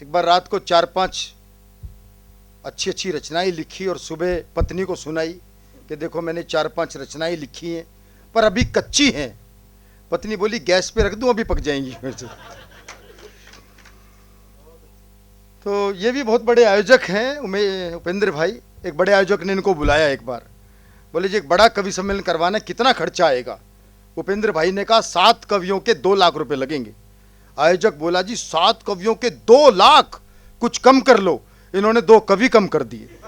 एक बार रात को 4-5 अच्छी अच्छी रचनाएं लिखी और सुबह पत्नी को सुनाई कि देखो मैंने 4-5 रचनाएं लिखी हैं पर अभी कच्ची हैं। पत्नी बोली गैस पे रख दूं, अभी पक जाएंगी। तो ये भी बहुत बड़े आयोजक हैं उपेंद्र भाई। एक बड़े आयोजक ने इनको बुलाया एक बार, बोले जी एक बड़ा कवि सम्मेलन करवाना, कितना खर्चा आएगा? उपेंद्र भाई ने कहा 7 कवियों के 2 लाख रुपए लगेंगे। आयोजक बोला जी 7 कवियों के 2 लाख, कुछ कम कर लो। इन्होंने 2 कवि कम कर दिए।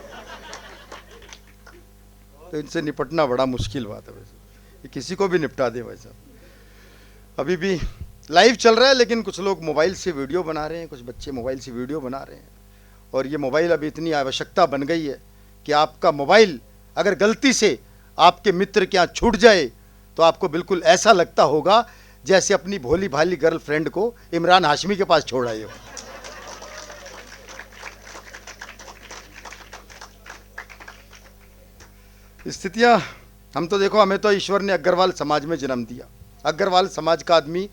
तो इनसे निपटना बड़ा मुश्किल बात है वैसे, ये किसी को भी निपटा दे वैसा। अभी भी लाइव चल रहा है, लेकिन कुछ लोग मोबाइल से वीडियो बना रहे हैं, कुछ बच्चे मोबाइल से वीडियो बना रहे हैं। और ये मोबाइल अभी इतनी आवश्यकता बन गई है कि आपका मोबाइल अगर गलती से आपके मित्र के यहाँ छूट जाए तो आपको बिल्कुल ऐसा लगता होगा जैसे अपनी भोली भाली गर्लफ्रेंड को इमरान हाशमी के पास छोड़ आए हो। स्थितियां, हम तो देखो, हमें तो ईश्वर ने अग्रवाल समाज में जन्म दिया। अग्रवाल समाज का आदमी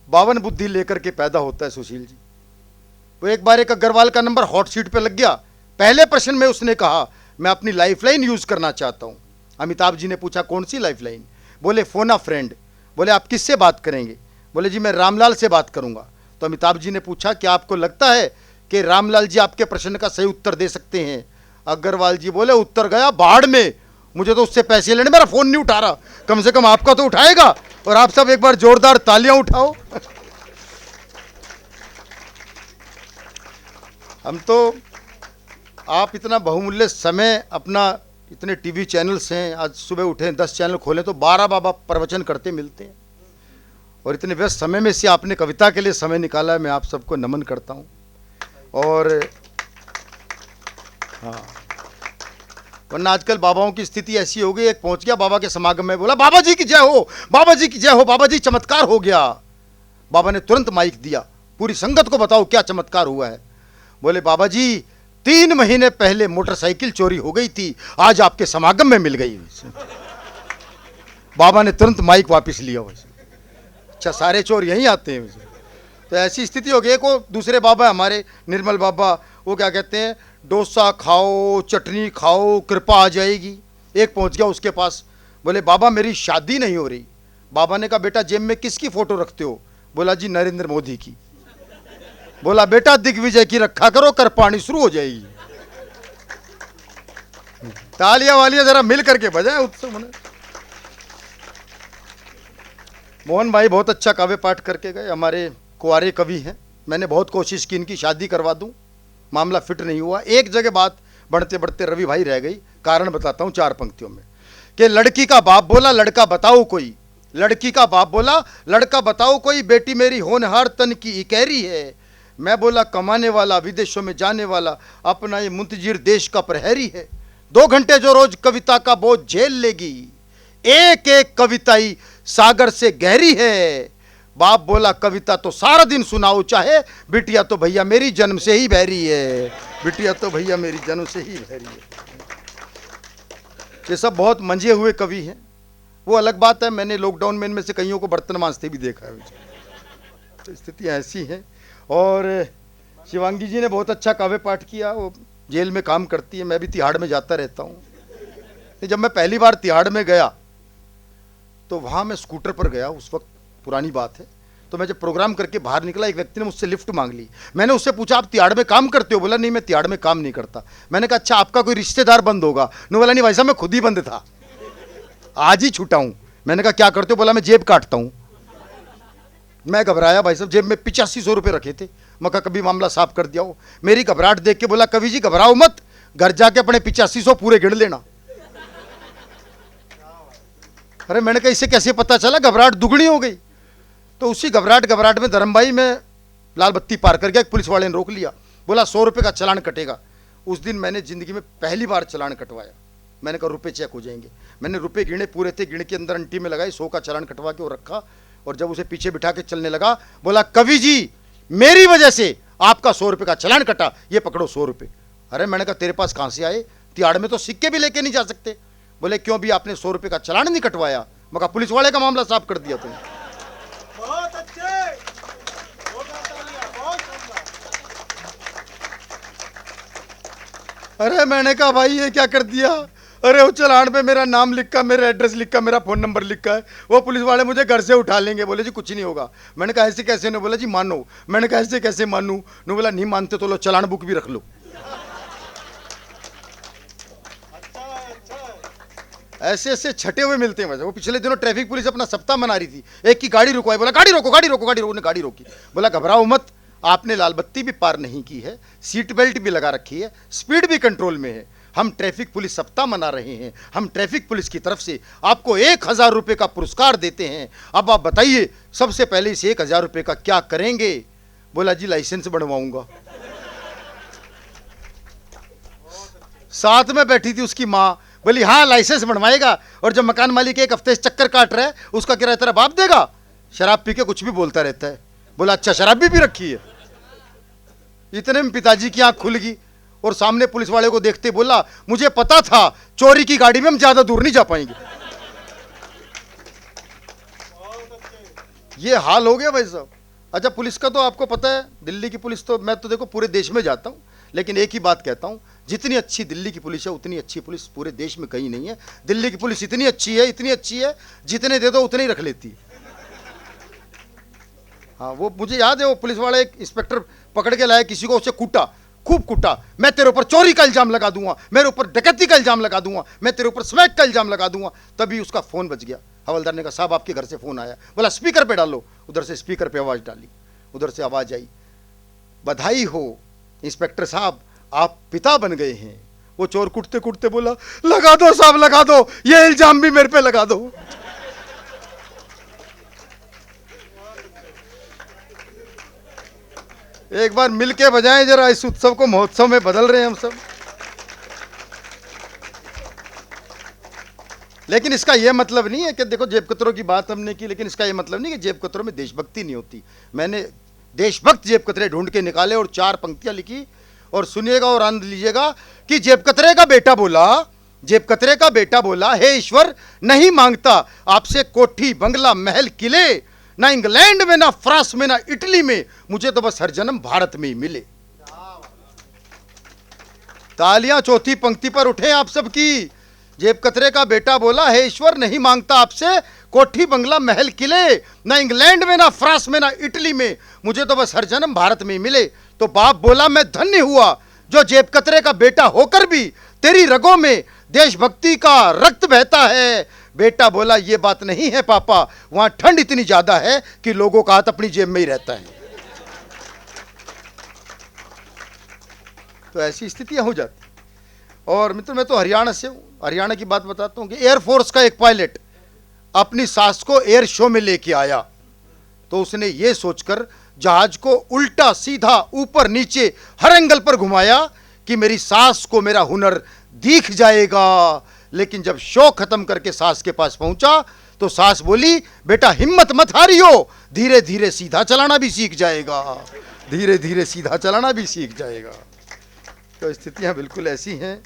52 बुद्धि लेकर के पैदा होता है सुशील जी। वो एक बार एक अग्रवाल का नंबर हॉट सीट पे लग गया। पहले प्रश्न में उसने कहा मैं अपनी लाइफलाइन यूज करना चाहता हूं। अमिताभ जी ने पूछा कौन सी लाइफलाइन? बोले फोन अ फ्रेंड। बोले आप किससे बात करेंगे? बोले जी मैं रामलाल से बात करूंगा। तो अमिताभ जी ने पूछा क्या आपको लगता है कि रामलाल जी आपके प्रश्न का सही उत्तर दे सकते हैं? अग्रवाल जी बोले उत्तर गया बाढ़ में, मुझे तो उससे पैसे लेने, मेरा फोन नहीं उठा रहा, कम से कम आपका तो उठाएगा। और आप सब एक बार जोरदार तालियां उठाओ। हम तो, आप इतना बहुमूल्य समय अपना, इतने टीवी चैनल्स हैं, आज सुबह उठे 10 चैनल खोलें तो 12 बाबा प्रवचन करते मिलते हैं। और इतने व्यस्त समय में से आपने कविता के लिए समय निकाला है, मैं आप सबको नमन करता हूं। और हाँ, वरना आजकल बाबाओं की स्थिति ऐसी हो गई, एक पहुंच गया बाबा के समागम में, बोला बाबा जी की जय हो, बाबा जी की जय हो, बाबा जी चमत्कार हो गया। बाबा ने तुरंत माइक दिया, पूरी संगत को बताओ क्या चमत्कार हुआ है। बोले बाबा जी 3 महीने पहले मोटरसाइकिल चोरी हो गई थी, आज आपके समागम में मिल गई। बाबा ने तुरंत माइक वापस लिया। वैसे अच्छा, सारे चोर यहीं आते हैं वैसे। तो ऐसी स्थिति हो गई। एक वो दूसरे बाबा हमारे निर्मल बाबा, वो क्या कहते हैं, डोसा खाओ चटनी खाओ कृपा आ जाएगी। एक पहुंच गया उसके पास, बोले बाबा मेरी शादी नहीं हो रही। बाबा ने कहा बेटा जेब में किसकी फोटो रखते हो? बोला जी नरेंद्र मोदी की। बोला बेटा दिग्विजय की रखा करो, कर पानी शुरू हो जाएगी। तालियां वालियां जरा मिल करके बजाए उत्सव मने। मोहन भाई बहुत अच्छा काव्य पाठ करके गए, हमारे कुंवारे कवि हैं। मैंने बहुत कोशिश की इनकी शादी करवा दूं, मामला फिट नहीं हुआ। एक जगह बात बढ़ते बढ़ते रवि भाई रह गई, कारण बताता हूं 4 पंक्तियों में। कि लड़की का बाप बोला लड़का बताओ कोई, लड़की का बाप बोला लड़का बताओ कोई, बेटी मेरी होनहार तन की इकहरी है। मैं बोला कमाने वाला विदेशों में जाने वाला, अपना ये मुंतजिर देश का प्रहरी है। 2 घंटे जो रोज कविता का बोझ झेल लेगी, एक एक कविताई सागर से गहरी है। बाप बोला कविता तो सारा दिन सुनाओ चाहे, बिटिया तो भैया मेरी जन्म से ही बहरी है, बिटिया तो भैया मेरी जन्म से ही बहरी है। ये सब बहुत मंजे हुए कवि हैं। वो अलग बात है, मैंने लॉकडाउन में इनमें से कईयों को बर्तन मांजते भी देखा है। तो स्थितियाँ ऐसी हैं। और शिवांगी जी ने बहुत अच्छा काव्य पाठ किया, वो जेल में काम करती है, मैं भी तिहाड़ में जाता रहता हूँ। जब मैं पहली बार तिहाड़ में गया तो वहाँ मैं स्कूटर पर गया, उस वक्त पुरानी बात है। तो मैं जब प्रोग्राम करके बाहर निकला, एक व्यक्ति ने मुझसे लिफ्ट मांग ली। मैंने उससे पूछा आप तिहाड़ में काम करते हो? बोला नहीं मैं तिहाड़ में काम नहीं करता। मैंने कहा अच्छा आपका कोई रिश्तेदार बंद होगा? नहीं, बोला नहीं भाई साहब मैं खुद ही बंद था, आज ही छूटा हूँ। मैंने कहा क्या करते हो? बोला मैं जेब काटता हूँ। मैं घबराया भाई साहब, जेब में 8500 रुपये रखे थे। मैं कहा कभी मामला साफ कर दिया हो। मेरी घबराहट देख के बोला कवि जी घबराओ मत, घर जाके अपने 8500 पूरे गिन लेना। अरे मैंने कहा इससे कैसे पता चला? घबराहट दुगनी हो गई। तो उसी घबराहट में धर्मभाई में लाल बत्ती पार कर गया, एक पुलिस वाले ने रोक लिया, बोला 100 रुपये का चालान कटेगा। उस दिन मैंने जिंदगी में पहली बार चालान कटवाया। मैंने कहा रुपये चेक हो जाएंगे। मैंने रुपये गिने, पूरे थे, गिण के अंदर अंटी में लगाई, 100 का चालान कटवा के वो रखा। और जब उसे पीछे बिठा के चलने लगा, बोला कवि जी मेरी वजह से आपका 100 रुपये का चालान कटा, ये पकड़ो 100 रुपये। अरे मैंने कहा तेरे पास कहाँ से आए? तिहाड़ में तो सिक्के भी लेके नहीं जा सकते। बोले क्यों भी आपने 100 रुपये का चालान नहीं कटवाया? मैं कहा पुलिस वाले का मामला साफ कर दिया तुमने। अरे मैंने कहा भाई ये क्या कर दिया? अरे वो चालान पे मेरा नाम लिखा, मेरा एड्रेस लिखा, मेरा फ़ोन नंबर लिखा है, वो पुलिस वाले मुझे घर से उठा लेंगे। बोले जी कुछ नहीं होगा। मैंने कहा ऐसे कैसे? ने बोला जी मानो। मैंने कहा ऐसे कैसे मानूं? ने बोला नहीं मानते तो लो चालान बुक भी रख लो। ऐसे ऐसे छटे हुए मिलते हैं। वैसे वो पिछले दिनों ट्रैफिक पुलिस अपना सप्ताह मना रही थी, एक की गाड़ी रुकवाई, बोला गाड़ी रोको गाड़ी रोको गाड़ी रोको। ने गाड़ी रोकी, बोला घबराओ मत, आपने लाल बत्ती भी पार नहीं की है, सीट बेल्ट भी लगा रखी है, स्पीड भी कंट्रोल में है। हम ट्रैफिक पुलिस सप्ताह मना रहे हैं, हम ट्रैफिक पुलिस की तरफ से आपको 1,000 रुपये का पुरस्कार देते हैं। अब आप बताइए सबसे पहले इस 1,000 रुपये का क्या करेंगे? बोला जी लाइसेंस बनवाऊंगा। साथ में बैठी थी उसकी माँ, बोली हाँ लाइसेंस बनवाएगा, और जब मकान मालिक एक हफ्ते से चक्कर काट रहा है, उसका किराया तेरा बाप देगा? शराब पी के कुछ भी बोलता रहता है। बोला अच्छा शराब भी पी रखी है? इतने में पिताजी की आंख खुल गई और सामने पुलिस वाले को देखते बोला मुझे पता था चोरी की गाड़ी में हम ज्यादा दूर नहीं जा पाएंगे। ये हाल हो गया भाई साहब। अच्छा पुलिस का तो आपको पता है, दिल्ली की पुलिस तो मैं तो देखो पूरे देश में जाता हूँ, लेकिन एक ही बात कहता हूँ, जितनी अच्छी दिल्ली की पुलिस है उतनी अच्छी पुलिस पूरे देश में कहीं नहीं है। दिल्ली की पुलिस इतनी अच्छी है जितने दे दो उतने ही रख लेती है। हाँ वो मुझे याद है, वो पुलिस वाला एक इंस्पेक्टर पकड़ के लाया किसी को, उसे कूटा, खूब कूटा, मैं तेरे ऊपर चोरी का इल्जाम लगा दूंगा, मेरे ऊपर डकैती का इल्जाम लगा दूंगा, मैं तेरे ऊपर स्मैक का इल्जाम लगा दूंगा। तभी उसका फोन बज गया। हवलदार ने कहा साहब आपके घर से फोन आया। बोला स्पीकर पे डालो। उधर से स्पीकर पे आवाज डाली, उधर से आवाज आई बधाई हो इंस्पेक्टर साहब, आप पिता बन गए हैं। वो चोर कुटते कुटते बोला लगा दो साहब लगा दो, ये इल्जाम भी मेरे पे लगा दो। एक बार मिलके बजाएं जरा, इस उत्सव को महोत्सव में बदल रहे हैं हम सब। लेकिन इसका यह मतलब नहीं है कि देखो जेब कतरों की बात हमने की, लेकिन इसका यह मतलब नहीं कि जेब कतरों में देशभक्ति नहीं होती। मैंने देशभक्त जेब कतरे ढूंढ के निकाले और 4 पंक्तियां लिखी, और सुनिएगा और आनंद लीजिएगा कि जेब कतरे का बेटा बोला, जेब कतरे का बेटा बोला हे ईश्वर नहीं मांगता आपसे कोठी बंगला महल किले, ना इंग्लैंड में ना फ्रांस में ना इटली में, मुझे तो बस हर जन्म भारत में ही मिले। तालियां चौथी पंक्ति पर उठे आप सबकी। जेब कतरे का बेटा बोला हे ईश्वर नहीं मांगता आपसे कोठी बंगला महल किले, ना इंग्लैंड में ना फ्रांस में ना इटली में, मुझे तो बस हर जन्म भारत में ही मिले। तो बाप बोला मैं धन्य हुआ जो जेब कतरे का बेटा होकर भी तेरी रगों में देशभक्ति का रक्त बहता है। बेटा बोला ये बात नहीं है पापा, वहां ठंड इतनी ज्यादा है कि लोगों का हाथ अपनी जेब में ही रहता है। तो ऐसी स्थितियां हो जाती। और मित्र मैं तो हरियाणा से हूं, हरियाणा की बात बताता हूं कि एयरफोर्स का एक पायलट अपनी सास को एयर शो में लेके आया, तो उसने ये सोचकर जहाज को उल्टा सीधा ऊपर नीचे हर एंगल पर घुमाया कि मेरी सास को मेरा हुनर दिख जाएगा। लेकिन जब शो खत्म करके सास के पास पहुंचा तो सास बोली बेटा हिम्मत मत हारियो, धीरे धीरे सीधा चलाना भी सीख जाएगा, धीरे धीरे सीधा चलाना भी सीख जाएगा। तो स्थितियां बिल्कुल ऐसी हैं।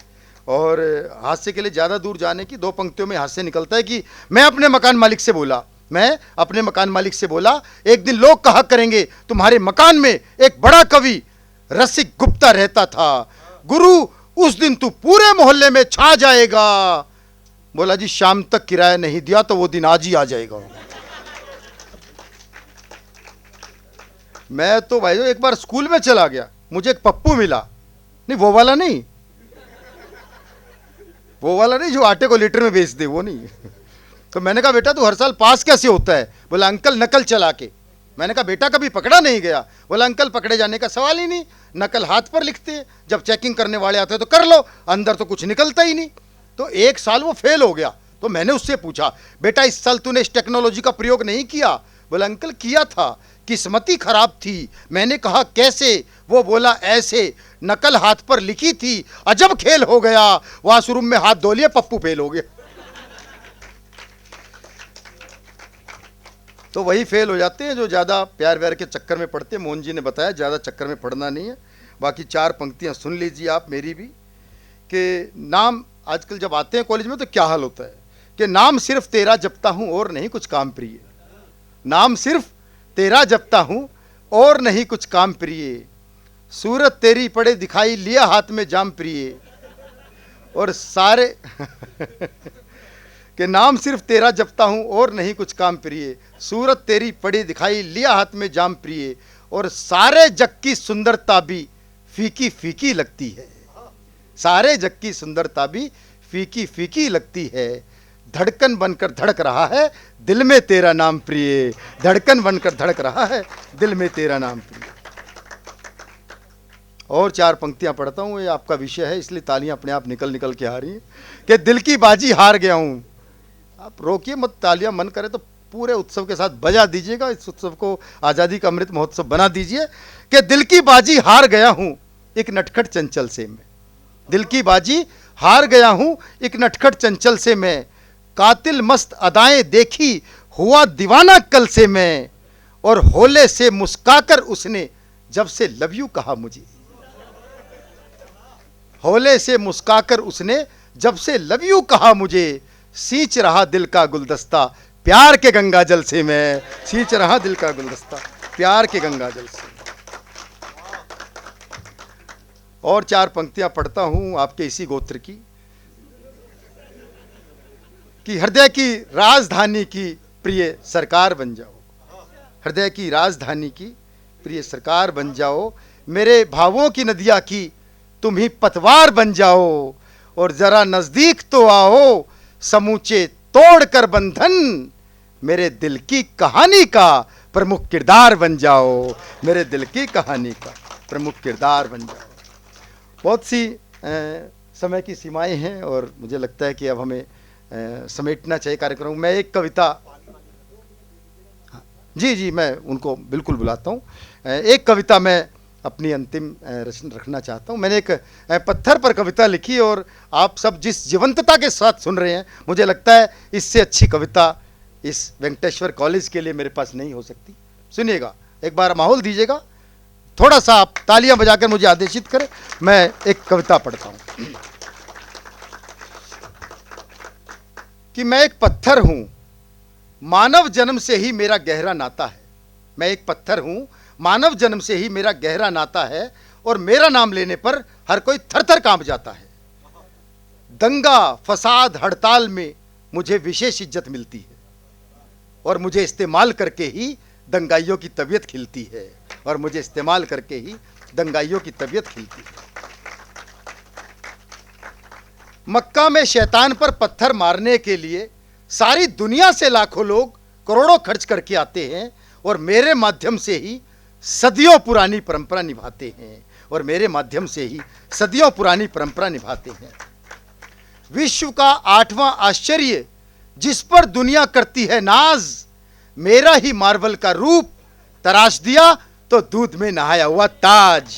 और हादसे के लिए ज़्यादा दूर जाने की 2 पंक्तियों में हादसे निकलता है कि मैं अपने मकान मालिक से बोला, मैं अपने मकान मालिक से बोला एक दिन लोग कहा करेंगे तुम्हारे मकान में एक बड़ा कवि रसिक गुप्ता रहता था, गुरु उस दिन तू पूरे मोहल्ले में छा जाएगा। बोला जी शाम तक किराया नहीं दिया तो वो दिन आज ही आ जाएगा। मैं तो भाई एक बार स्कूल में चला गया, मुझे एक पप्पू मिला, नहीं वो वाला नहीं, वो वाला नहीं जो आटे को लीटर में बेच दे, वो नहीं। तो मैंने कहा बेटा तू हर साल पास कैसे होता है? बोला अंकल नकल चला के। मैंने कहा बेटा कभी पकड़ा नहीं गया? बोला अंकल पकड़े जाने का सवाल ही नहीं, नकल हाथ पर लिखते हैं, जब चेकिंग करने वाले आते हैं तो कर लो, अंदर तो कुछ निकलता ही नहीं। तो 1 साल वो फेल हो गया। तो मैंने उससे पूछा बेटा इस साल तूने इस टेक्नोलॉजी का प्रयोग नहीं किया? बोला अंकल किया था, किस्मती खराब थी। मैंने कहा कैसे? वो बोला ऐसे, नकल हाथ पर लिखी थी, अजब खेल हो गया, वॉशरूम में हाथ धो लिए पप्पू फेल हो गया। तो वही फेल हो जाते हैं जो ज़्यादा प्यार व्यार के चक्कर में पड़ते हैं। मोहन जी ने बताया ज़्यादा चक्कर में पड़ना नहीं है। बाकी 4 पंक्तियां सुन लीजिए आप मेरी भी, कि नाम आजकल जब आते हैं कॉलेज में तो क्या हाल होता है कि नाम सिर्फ तेरा जपता हूँ और नहीं कुछ काम प्रिय, नाम सिर्फ तेरा जपता हूँ और नहीं कुछ काम प्रिय, सूरत तेरी पड़े दिखाई लिया हाथ में जाम प्रिय, और सारे के नाम सिर्फ तेरा जपता हूँ और नहीं कुछ काम प्रिय, सूरत तेरी पड़ी दिखाई लिया हाथ में जाम प्रिय, और सारे जग की सुंदरता भी फीकी फीकी लगती है, सारे जग की सुंदरता भी फीकी फीकी लगती है, धड़कन बनकर धड़क रहा है दिल में तेरा नाम प्रिय, धड़कन बनकर धड़क रहा है दिल में तेरा नाम प्रिय। और 4 पंक्तियां पढ़ता हूं, ये आपका विषय है इसलिए तालियां अपने आप निकल निकल के आ रही हैं कि दिल की बाजी हार गया हूं। आप रोकिए मत, तालियां मन करे तो पूरे उत्सव के साथ बजा दीजिएगा, इस उत्सव को आज़ादी का अमृत महोत्सव बना दीजिए कि दिल की बाजी हार गया हूं एक नटखट चंचल से मैं, दिल की बाजी हार गया हूं एक नटखट चंचल से मैं, कातिल मस्त अदाएं देखी हुआ दीवाना कल से मैं, और होले से मुस्काकर उसने जब से लव यू कहा मुझे, होले से मुस्काकर उसने जब से लव यू कहा मुझे, सींच रहा दिल का गुलदस्ता प्यार के गंगा जल से मैं, सींच रहा दिल का गुलदस्ता प्यार के गंगा जल से। और 4 पंक्तियां पढ़ता हूं आपके इसी गोत्र की, कि हृदय की राजधानी की प्रिय सरकार बन जाओ, हृदय की राजधानी की प्रिय सरकार बन जाओ, मेरे भावों की नदिया की तुम ही पतवार बन जाओ, और जरा नजदीक तो आओ समूचे तोड़ कर बंधन, मेरे दिल की कहानी का प्रमुख किरदार बन जाओ, मेरे दिल की कहानी का प्रमुख किरदार बन जाओ। बहुत सी समय की सीमाएं हैं और मुझे लगता है कि अब हमें समेटना चाहिए कार्यक्रम। मैं एक कविता, जी मैं उनको बिल्कुल बुलाता हूँ, एक कविता मैं अपनी अंतिम रचना रखना चाहता हूँ। मैंने एक पत्थर पर कविता लिखी और आप सब जिस जीवंतता के साथ सुन रहे हैं, मुझे लगता है इससे अच्छी कविता इस वेंकटेश्वर कॉलेज के लिए मेरे पास नहीं हो सकती। सुनिएगा, एक बार माहौल दीजिएगा, थोड़ा सा आप तालियां बजाकर मुझे आदेशित करें। मैं एक कविता पढ़ता हूँ कि मैं एक पत्थर हूँ, मानव जन्म से ही मेरा गहरा नाता है, मैं एक पत्थर हूँ, मानव जन्म से ही मेरा गहरा नाता है, और मेरा नाम लेने पर हर कोई थर थर कांप जाता है। दंगा फसाद हड़ताल में मुझे विशेष इज्जत मिलती है, और मुझे इस्तेमाल करके ही दंगाइयों की तबीयत खिलती है, और मुझे इस्तेमाल करके ही दंगाइयों की तबीयत खिलती है। मक्का में शैतान पर पत्थर मारने के लिए सारी दुनिया से लाखों लोग करोड़ों खर्च करके आते हैं, और मेरे माध्यम से ही सदियों पुरानी परंपरा निभाते हैं, और मेरे माध्यम से ही सदियों पुरानी परंपरा निभाते हैं। विश्व का 8वां आश्चर्य जिस पर दुनिया करती है नाज, मेरा ही मार्बल का रूप तराश दिया तो दूध में नहाया हुआ ताज,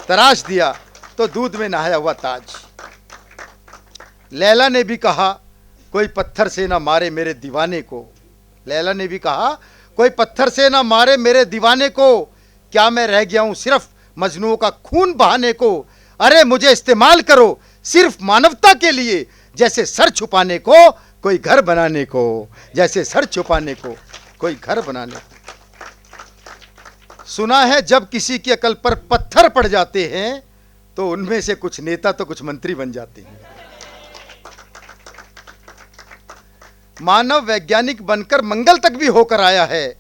तराश दिया तो दूध में नहाया हुआ ताज। लैला ने भी कहा कोई पत्थर से ना मारे मेरे दीवाने को, लैला ने भी कहा कोई पत्थर से ना मारे मेरे दीवाने को, क्या मैं रह गया हूं सिर्फ मजनूओं का खून बहाने को, अरे मुझे इस्तेमाल करो सिर्फ मानवता के लिए, जैसे सर छुपाने को कोई घर बनाने को, जैसे सर छुपाने को कोई घर बनाने को। सुना है जब किसी की अकल पर पत्थर पड़ जाते हैं तो उनमें से कुछ नेता तो कुछ मंत्री बन जाते हैं। मानव वैज्ञानिक बनकर मंगल तक भी होकर आया है,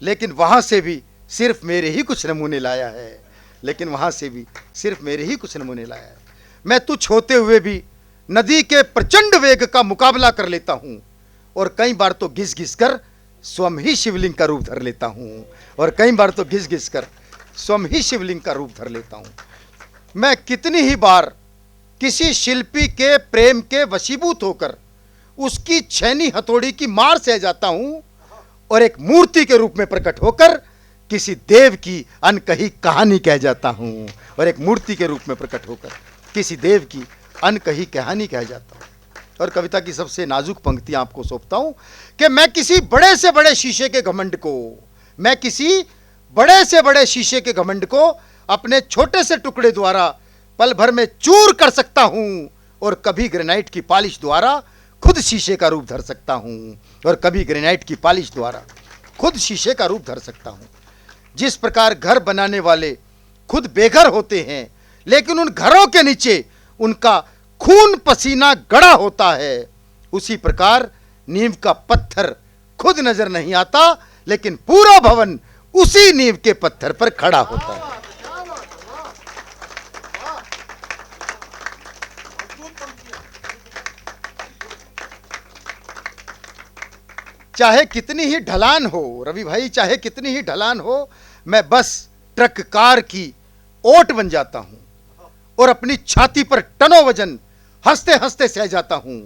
लेकिन वहां से भी सिर्फ मेरे ही कुछ नमूने लाया है, लेकिन वहां से भी सिर्फ मेरे ही कुछ नमूने लाया है। मैं तुच्छ होते हुए भी नदी के प्रचंड वेग का मुकाबला कर लेता हूं, और कई बार तो घिस घिस कर स्वयं ही शिवलिंग का रूप धर लेता हूं, और कई बार तो घिस घिस कर स्वयं ही शिवलिंग का रूप धर लेता हूं। मैं कितनी ही बार किसी शिल्पी के प्रेम के वशीभूत होकर उसकी छेनी हथौड़ी की मार सह जाता हूं, और एक मूर्ति के रूप में प्रकट होकर किसी देव की अनकही कहानी कह जाता हूं, और एक मूर्ति के रूप में प्रकट होकर किसी देव की अनकही कहानी कह जाता हूं। और कविता की सबसे नाजुक पंक्तियां आपको सौंपता हूं कि मैं किसी बड़े से बड़े शीशे के घमंड को, मैं किसी बड़े से बड़े शीशे के घमंड को अपने छोटे से टुकड़े द्वारा पल भर में चूर कर सकता हूं, और कभी ग्रेनाइट की पॉलिश द्वारा खुद शीशे का रूप धर सकता हूं, और कभी ग्रेनाइट की पॉलिश द्वारा खुद शीशे का रूप धर सकता हूं। जिस प्रकार घर बनाने वाले खुद बेघर होते हैं, लेकिन उन घरों के नीचे उनका खून पसीना गड़ा होता है, उसी प्रकार नींव का पत्थर खुद नजर नहीं आता, लेकिन पूरा भवन उसी नींव के पत्थर पर खड़ा होता है। चाहे कितनी ही ढलान हो रवि भाई, चाहे कितनी ही ढलान हो, मैं बस ट्रक कार की ओट बन जाता हूं और अपनी छाती पर टनों वजन हंसते हंसते सह जाता हूं।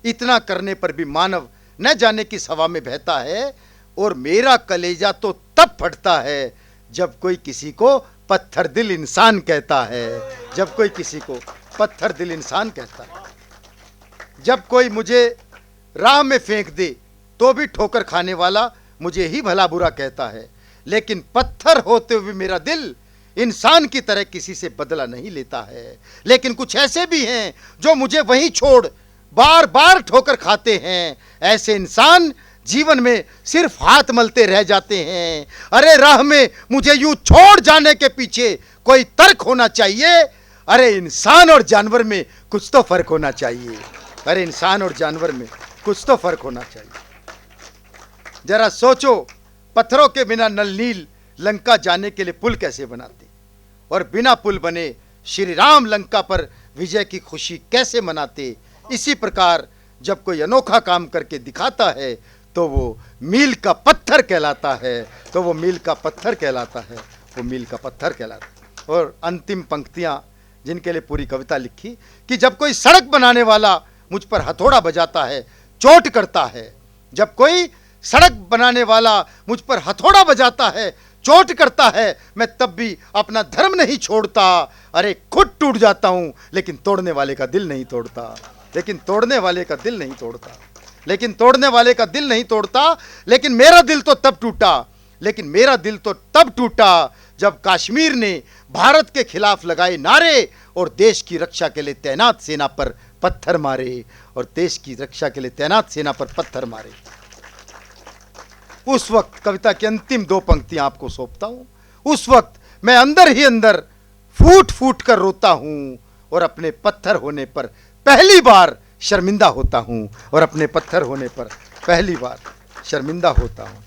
इतना करने पर भी मानव न जाने किस हवा में बहता है, और मेरा कलेजा तो तब फटता है जब कोई किसी को पत्थर दिल इंसान कहता है, जब कोई किसी को पत्थर दिल इंसान कहता है। जब कोई मुझे राह में फेंक दे तो भी ठोकर खाने वाला मुझे ही भला बुरा कहता है, लेकिन पत्थर होते हुए मेरा दिल इंसान की तरह किसी से बदला नहीं लेता है। लेकिन कुछ ऐसे भी हैं जो मुझे वहीं छोड़ बार बार ठोकर खाते हैं। ऐसे इंसान जीवन में सिर्फ हाथ मलते रह जाते हैं। अरे राह में मुझे यूं छोड़ जाने के पीछे कोई तर्क होना चाहिए। अरे इंसान और जानवर में कुछ तो फर्क होना चाहिए। अरे इंसान और जानवर में कुछ तो फर्क होना चाहिए। जरा सोचो, पत्थरों के बिना नल नील लंका जाने के लिए पुल कैसे बनाते, और बिना पुल बने श्री राम लंका पर विजय की खुशी कैसे मनाते। इसी प्रकार जब कोई अनोखा काम करके दिखाता है तो वो मील का पत्थर कहलाता है, तो वो मील का पत्थर कहलाता है, वो मील का पत्थर कहलाता है। और अंतिम पंक्तियां जिनके लिए पूरी कविता लिखी कि जब कोई सड़क बनाने वाला मुझ पर हथौड़ा बजाता है, चोट करता है, जब कोई सड़क बनाने वाला मुझ पर हथौड़ा बजाता है, चोट करता है, मैं तब भी अपना धर्म नहीं छोड़ता। अरे खुद टूट जाता हूं लेकिन तोड़ने वाले का दिल नहीं तोड़ता, लेकिन तोड़ने वाले का दिल नहीं तोड़ता, लेकिन तोड़ने वाले का दिल नहीं तोड़ता। लेकिन मेरा दिल तो तब टूटा, लेकिन मेरा दिल तो तब टूटा जब कश्मीर ने भारत के खिलाफ लगाए नारे और देश की रक्षा के लिए तैनात सेना पर पत्थर मारे, और देश की रक्षा के लिए तैनात सेना पर पत्थर मारे। उस वक्त कविता की अंतिम दो पंक्तियां आपको सौंपता हूं। उस वक्त मैं अंदर ही अंदर फूट फूट कर रोता हूं, और अपने पत्थर होने पर पहली बार शर्मिंदा होता हूं, और अपने पत्थर होने पर पहली बार शर्मिंदा होता हूं।